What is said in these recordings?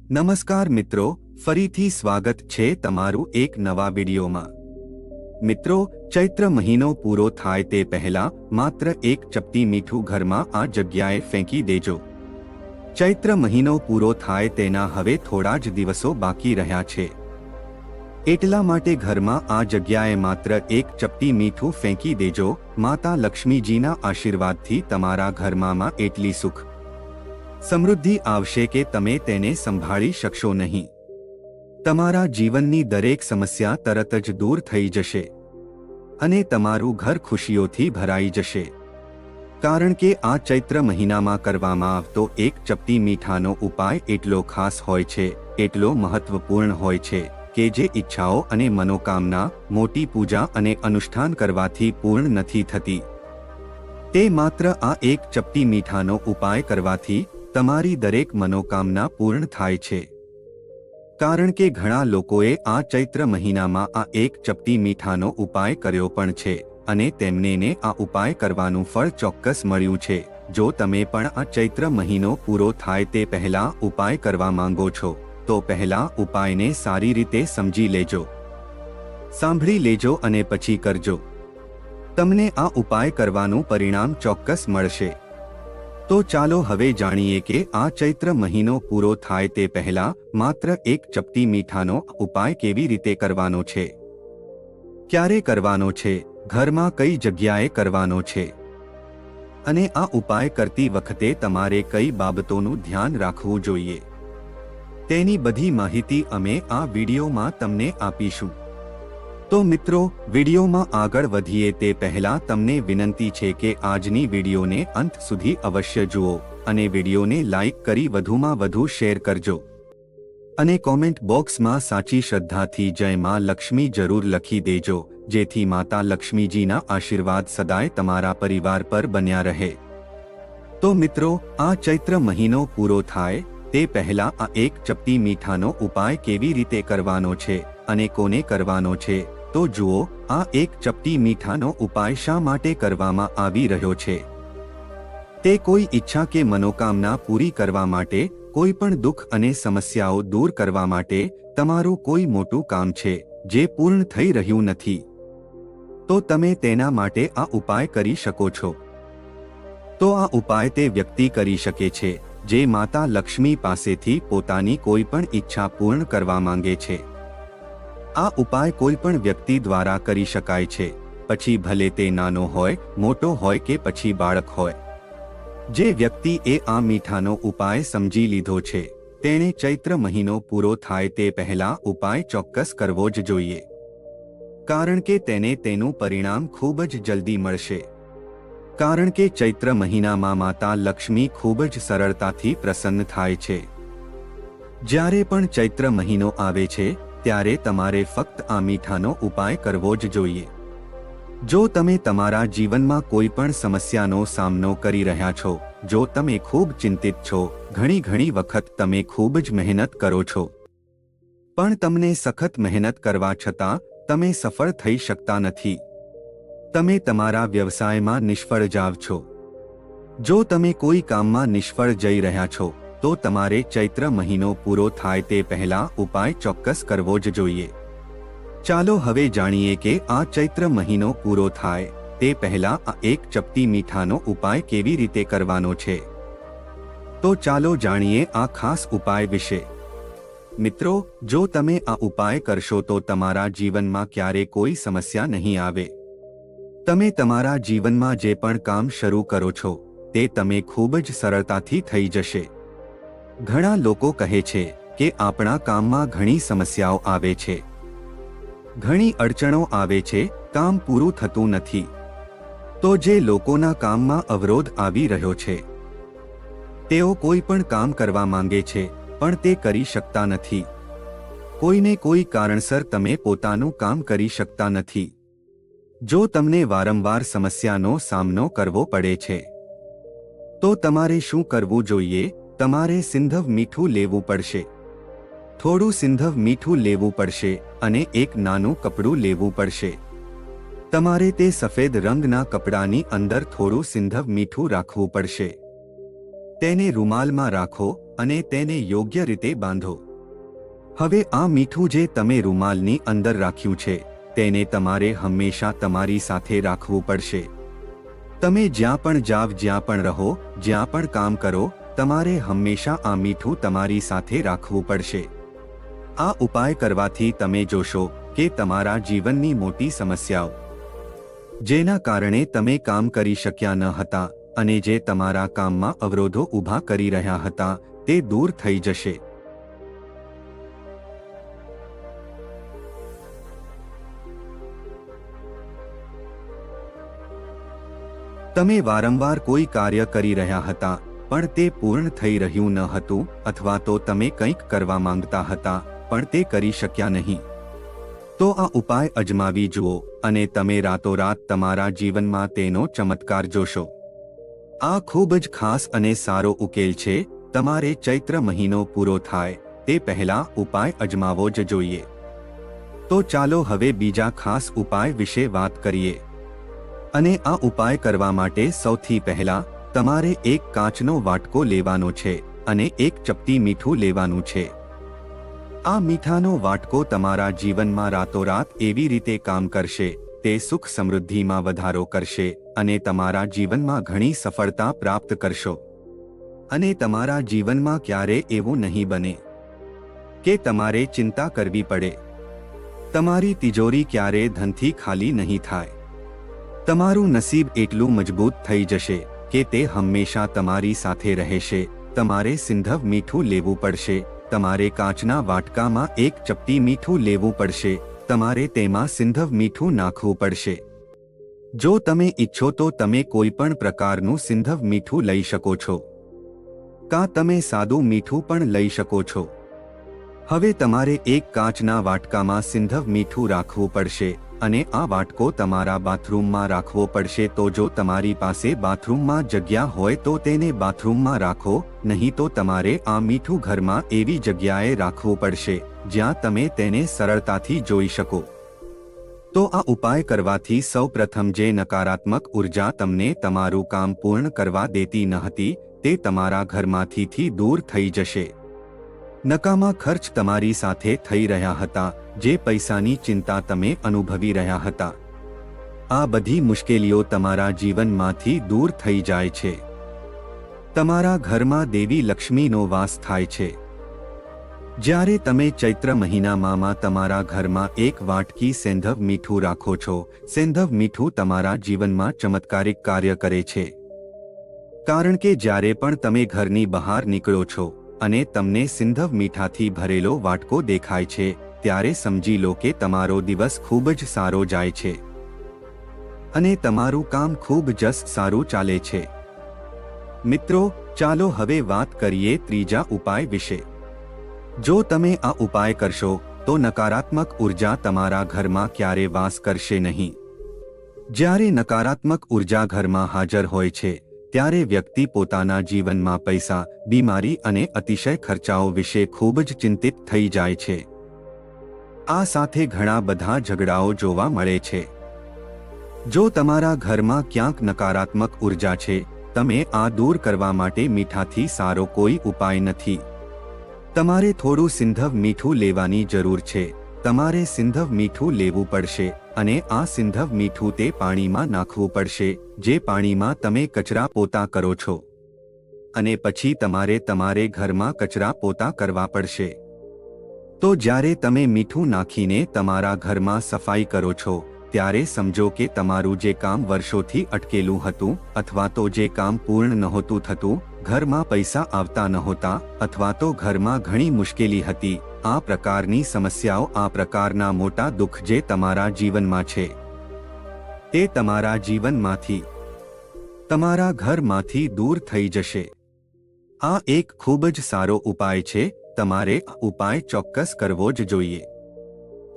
નમસ્કાર મિત્રો, ફરીથી સ્વાગત છે તમારું એક નવા વિડીયોમાં। મિત્રો, ચૈત્ર મહિનો પૂરો થાય તે પહેલા માત્ર એક ચપટી મીઠું ઘરમાં આ જગ્યાએ ફેંકી દેજો। ચૈત્ર મહિનો પૂરો થાય તેના હવે થોડા જ દિવસો બાકી રહ્યા છે, એટલા માટે ઘરમાં આ જગ્યાએ માત્ર એક ચપટી મીઠું ફેંકી દેજો। માતા લક્ષ્મીજીના આશીર્વાદથી તમારા ઘરમાં એટલી સુખ સમૃદ્ધિ આવશે કે તમે તેને સંભાળી શકશો નહીં। તમારા જીવનની દરેક સમસ્યા તરત જ દૂર થઈ જશે અને તમારું ઘર ખુશીઓથી ભરાઈ જશે, કારણ કે આ ચૈત્ર મહિનામાં કરવામાં આવતો એક ચપટી મીઠાનો ઉપાય એટલો ખાસ હોય છે, એટલો મહત્વપૂર્ણ હોય છે કે જે ઈચ્છાઓ અને મનોકામના મોટી પૂજા અને અનુષ્ઠાન કરવાથી પૂર્ણ નથી થતી। તે માત્ર આ એક ચપટી મીઠાનો ઉપાય કરવાથી તમારી દરેક મનોકામના પૂર્ણ થાય છે, કારણ કે ઘણા લોકોએ આ ચૈત્ર મહિનામાં આ એક ચપટી મીઠાનો ઉપાય કર્યો પણ છે અને તેમને આ ઉપાય કરવાનું ફળ ચોક્કસ મળ્યું છે। જો તમે પણ આ ચૈત્ર મહિનો પૂરો થાય તે પહેલા ઉપાય કરવા માંગો છો તો પહેલા ઉપાયને સારી રીતે સમજી લેજો, સાંભળી લેજો અને પછી કરજો। તમને આ ઉપાય કરવાનું પરિણામ ચોક્કસ મળશે। તો ચાલો હવે જાણીએ કે આ ચૈત્ર મહિનો પૂરો થાય તે પહેલા માત્ર એક ચપટી મીઠાનો ઉપાય કેવી રીતે કરવાનો છે, ક્યારે કરવાનો છે, ઘરમાં કઈ જગ્યાએ કરવાનો છે અને આ ઉપાય કરતી વખતે તમારે કઈ બાબતોનું ધ્યાન રાખવું જોઈએ, તેની બધી માહિતી અમે આ વિડીયોમાં તમને આપીશું। તો મિત્રો, વિડીયોમાં આગળ વધીએ તે પહેલા તમને વિનંતી છે કે આજની વિડીયોને અંત સુધી અવશ્ય જુઓ અને વિડીયોને લાઈક કરી વધુમાં વધુ શેર કરજો અને કોમેન્ટ બોક્સમાં સાચી શ્રદ્ધાથી જય માં લક્ષ્મી જરૂર લખી દેજો, જેથી માતા લક્ષ્મીજીના આશીર્વાદ સદાય તમારા પરિવાર પર બન્યા રહે। તો મિત્રો, આ ચૈત્ર મહિનો પૂરો થાય તે પહેલા આ એક ચપટી મીઠાનો ઉપાય કેવી રીતે કરવાનો છે અને કોને કરવાનો છે તો જુઓ। આ એક ચપટી મીઠાનો ઉપાય શા માટે કરવામાં આવી રહ્યો છે? તે કોઈ ઈચ્છા કે મનોકામના પૂરી કરવા માટે, કોઈ પણ દુઃખ અને સમસ્યાઓ દૂર કરવા માટે, તમારું કોઈ મોટું કામ છે જે પૂર્ણ થઈ રહ્યું નથી, તો તમે તેના માટે આ ઉપાય કરી શકો છો। તો આ ઉપાય તે વ્યક્તિ કરી શકે છે જે માતા લક્ષ્મી પાસેથી પોતાની કોઈ પણ ઈચ્છા પૂર્ણ કરવા માંગે છે। આ ઉપાય કોઈ પણ વ્યક્તિ દ્વારા કરી શકાય છે, પછી ભલે તે નાનો હોય, મોટો હોય કે પછી બાળક હોય। જે વ્યક્તિએ આ મીઠાનો ઉપાય સમજી લીધો છે તેણે ચૈત્ર મહિનો પૂરો થાય તે પહેલા ઉપાય ચોક્કસ કરવો જ જોઈએ, કારણ કે તેને તેનું પરિણામ ખૂબ જ જલ્દી મળશે। કારણ કે ચૈત્ર મહિનામાં માતા લક્ષ્મી ખૂબ જ સરળતાથી પ્રસન્ન થાય છે। જ્યારે પણ ચૈત્ર મહિનો આવે છે ત્યારે તમારે ફક્ત આ મીઠાનો ઉપાય કરવો જ જોઈએ। જો તમે તમારા જીવનમાં કોઈ પણ સમસ્યાનો સામનો કરી રહ્યા છો, જો તમે ખૂબ ચિંતિત છો, ઘણી વખત તમે ખૂબ જ મહેનત કરો છો પણ તમને સખત મહેનત કરવા છતાં તમે સફળ થઈ શકતા નથી, તમે તમારા વ્યવસાયમાં નિષ્ફળ જાવ છો, જો તમે કોઈ કામમાં નિષ્ફળ જઈ રહ્યા છો તો તમારે ચૈત્ર મહિનો પૂરો થાય તે પહેલા ઉપાય ચોક્કસ કરવો જ જોઈએ। ચાલો હવે જાણીએ કે આ ચૈત્ર મહિનો પૂરો થાય તે પહેલા આ એક ચપટી મીઠાનો ઉપાય કેવી રીતે કરવાનો છે। તો ચાલો જાણીએ આ ખાસ ઉપાય વિશે। મિત્રો, જો તમે આ ઉપાય કરશો તો તમારા જીવનમાં ક્યારે કોઈ સમસ્યા નહીં આવે। તમે તમારા જીવનમાં જે પણ કામ શરૂ કરો છો તે તમે ખૂબ જ સરળતાથી થઈ જશે। ઘણા લોકો કહે છે કે આપણા કામમાં ઘણી સમસ્યાઓ આવે છે, ઘણી અડચણો આવે છે, કામ પૂરું થતું નથી। તો જે લોકોના કામમાં અવરોધ આવી રહ્યો છે, તેઓ કોઈ પણ કામ કરવા માંગે છે પણ તે કરી શકતા નથી। કોઈને કોઈ કારણસર તમે પોતાનું કામ કરી શકતા નથી। જો તમને વારંવાર સમસ્યાનો સામનો કરવો પડે છે તો તમારે શું કરવું જોઈએ? તમારે સિંધવ મીઠું લેવું પડશે, થોડું સિંધવ મીઠું લેવું પડશે અને એક નાનું કપડું લેવું પડશે। તમારે તે સફેદ રંગના કપડાની અંદર થોડું સિંધવ મીઠું રાખવું પડશે। તેને રૂમાલમાં રાખો અને તેને યોગ્ય રીતે બાંધો. હવે આ મીઠું જે તમે રૂમાલની અંદર રાખ્યું છે તેને તમારે હંમેશા તમારી સાથે રાખવું પડશે. તમે જ્યાં પણ જાવ, જ્યાં પણ રહો, જ્યાં પણ કામ કરો, તમારે હંમેશા આ મીઠું તમારી સાથે રાખવું પડશે. આ ઉપાય કરવાથી તમે જોશો કે તમારા જીવનની મોટી સમસ્યાઓ, જેના કારણે તમે કામ કરી શક્યા ન હતા અને જે તમારા કામમાં અવરોધો ઊભા કરી રહ્યા હતા, તે દૂર થઈ જશે. તમે વારંવાર કોઈ કાર્ય કરી રહ્યા હતા પણ તે પૂર્ણ થઈ રહ્યું ન હતું, અથવા તો તમે કંઈક કરવા માંગતા હતા પણ તે કરી શક્યા નહીં, તો આ ઉપાય અજમાવી જુઓ અને તમે રાતોરાત તમારા જીવનમાં તેનો ચમત્કાર જોશો. આ ખૂબ જ ખાસ અને સારો ઉકેલ છે. તમારે ચૈત્ર મહિનો પૂરો થાય તે પહેલા ઉપાય અજમાવવો જ જોઈએ. તો ચાલો હવે બીજા ખાસ ઉપાય વિશે વાત કરીએ. અને આ ઉપાય કરવા માટે સૌથી પહેલા તમારે એક કાચનો વાટકો લેવાનો છે અને એક ચપટી મીઠું લેવાનું છે. આ મીઠાનો વાટકો તમારા જીવનમાં રાતોરાત એવી રીતે કામ કરશે, તે સુખ સમૃદ્ધિમાં વધારો કરશે અને તમારા જીવનમાં ઘણી સફળતા પ્રાપ્ત કરશો. અને તમારા જીવનમાં ક્યારે એવું નહીં બને કે તમારે ચિંતા કરવી પડે. તમારી તિજોરી ક્યારે ધનથી ખાલી નહીં થાય. તમારું નસીબ એટલું મજબૂત થઈ જશે કે તે હંમેશા તમારી સાથે રહેશે. તમારે સિંધવ મીઠું લેવું પડશે. તમારે કાચના વાટકામાં એક ચપટી મીઠું લેવું પડશે. તમારે તેમાં સિંધવ મીઠું નાખવું પડશે. જો તમે ઈચ્છો તો તમે કોઈ પણ પ્રકારનું સિંધવ મીઠું લઈ શકો છો, કાં તમે સાદું મીઠું પણ લઈ શકો છો. હવે તમારે એક કાચના વાટકામાં સિંધવ મીઠું રાખવું પડશે અને આ વાટકો તમારા બાથરૂમમાં રાખવો પડશે. તો જો તમારી પાસે બાથરૂમમાં જગ્યા હોય તો તેને બાથરૂમમાં રાખો, નહીં તો તમારે આ મીઠું ઘરમાં એવી જગ્યાએ રાખવું પડશે જ્યાં તમે તેને સરળતાથી જોઈ શકો. તો આ ઉપાય કરવાથી સૌપ્રથમ જે નકારાત્મક ઉર્જા તમને તમારું કામ પૂર્ણ કરવા દેતી ન હતી, તે તમારા ઘરમાંથી દૂર થઈ જશે. નકામા ખર્ચ તમારી સાથે થઈ રહ્યા હતા, જે પૈસાની ચિંતા તમે અનુભવી રહ્યા હતા, આ બધી મુશ્કેલીઓ તમારા જીવનમાંથી દૂર થઈ જાય છે. તમારા ઘરમાં દેવી લક્ષ્મીનો વાસ થાય છે. જ્યારે તમે ચૈત્ર મહિનામાં તમારા ઘરમાં એક વાટકી સેંધવ મીઠું રાખો છો, સેંધવ મીઠું તમારા જીવનમાં ચમત્કારિક કાર્ય કરે છે. કારણ કે જ્યારે પણ તમે ઘરની બહાર નીકળો છો અને તમને સિંધવ મીઠાથી ભરેલો વાટકો દેખાય છે, ત્યારે સમજી લો કે તમારો દિવસ ખૂબ જ સારો જાય છે અને તમારું કામ ખૂબ જ સારું ચાલે છે. મિત્રો, ચાલો હવે વાત કરીએ ત્રીજા ઉપાય વિશે. જો તમે આ ઉપાય કરશો તો નકારાત્મક ઉર્જા તમારા ઘરમાં ક્યારે વાસ કરશે નહીં. જ્યારે નકારાત્મક ઉર્જા ઘરમાં હાજર હોય છે ત્યારે વ્યક્તિ પોતાના જીવનમાં પૈસા, બીમારી અને અતિશય ખર્ચાઓ વિશે ખૂબ જ ચિંતિત થઈ જાય છે. આ સાથે ઘણા બધા ઝઘડાઓ જોવા મળે છે. જો તમારા ઘરમાં ક્યાંક નકારાત્મક ઉર્જા છે, તમે આ દૂર કરવા માટે મીઠાથી સારો કોઈ ઉપાય નથી. તમારે થોડું સિંધવ મીઠું લેવાની જરૂર છે. તમારે સિંધવ મીઠું લેવું પડશે અને આ સિંધવ મીઠું તે પાણીમાં નાખવું પડશે જે પાણીમાં તમે કચરા પોતા કરો છો. અને પછી તમારે ઘરમાં કચરા પોતા કરવા પડશે. તો જ્યારે તમે મીઠું નાખીને તમારા ઘરમાં સફાઈ કરો છો, ત્યારે સમજો કે તમારું જે કામ વર્ષોથી અટકેલું હતું અથવા તો જે કામ પૂર્ણ નહોતું થતું, ઘરમાં પૈસા આવતા નહોતા અથવા તો ઘરમાં ઘણી મુશ્કેલી હતી, આ પ્રકારની સમસ્યાઓ, આ પ્રકારના મોટા દુઃખ જે તમારા જીવનમાં છે, તે તમારા જીવનમાંથી, તમારા ઘરમાંથી દૂર થઈ જશે. આ એક ખૂબ જ સારો ઉપાય છે. તમારે આ ઉપાય ચોક્કસ કરવો જ જોઈએ.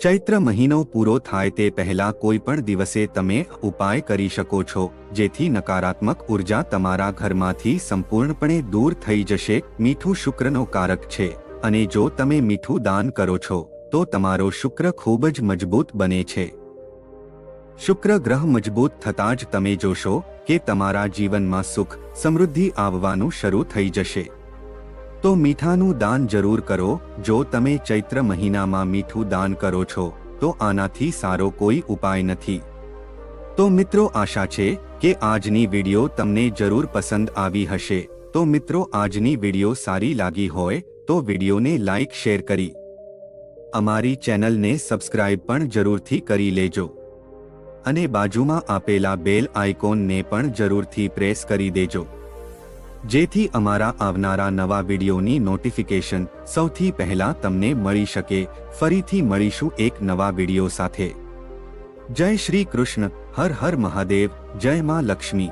ચૈત્ર મહિનો પૂરો થાય તે પહેલા કોઈ પણ દિવસે તમે ઉપાય કરી શકો છો, જેથી નકારાત્મક ઉર્જા તમારા ઘરમાંથી સંપૂર્ણપણે દૂર થઈ જશે. મીઠું શુક્રનો કારક છે અને જો તમે મીઠું દાન કરો છો તો તમારો શુક્ર ખૂબ જ મજબૂત બને છે. શુક્ર ગ્રહ મજબૂત થતાં જ તમે જોશો કે તમારા જીવનમાં સુખ, સમૃદ્ધિ આવવાનું શરૂ થઈ જશે. તો મીઠાનું દાન જરૂર કરો. જો તમે ચૈત્ર મહિનામાં મીઠું દાન કરો છો તો આનાથી સારો કોઈ ઉપાય નથી. તો મિત્રો, આશા છે કે આજની વિડિયો તમને જરૂર પસંદ આવી હશે. તો મિત્રો, આજની વિડિયો સારી લાગી હોય તો વિડિયોને લાઈક શેર કરી અમારી ચેનલને સબસ્ક્રાઇબ પણ જરૂરથી કરી લેજો અને બાજુમાં આપેલા બેલ આઇકોનને પણ જરૂરથી પ્રેસ કરી દેજો, જેથી અમારા આવનારા નવા વિડિયોની નોટિફિકેશન સૌથી પહેલા તમને મળી શકે. ફરીથી મળીશું એક નવા વિડિયો સાથે. જય શ્રી કૃષ્ણ. હર હર મહાદેવ. જય માં લક્ષ્મી.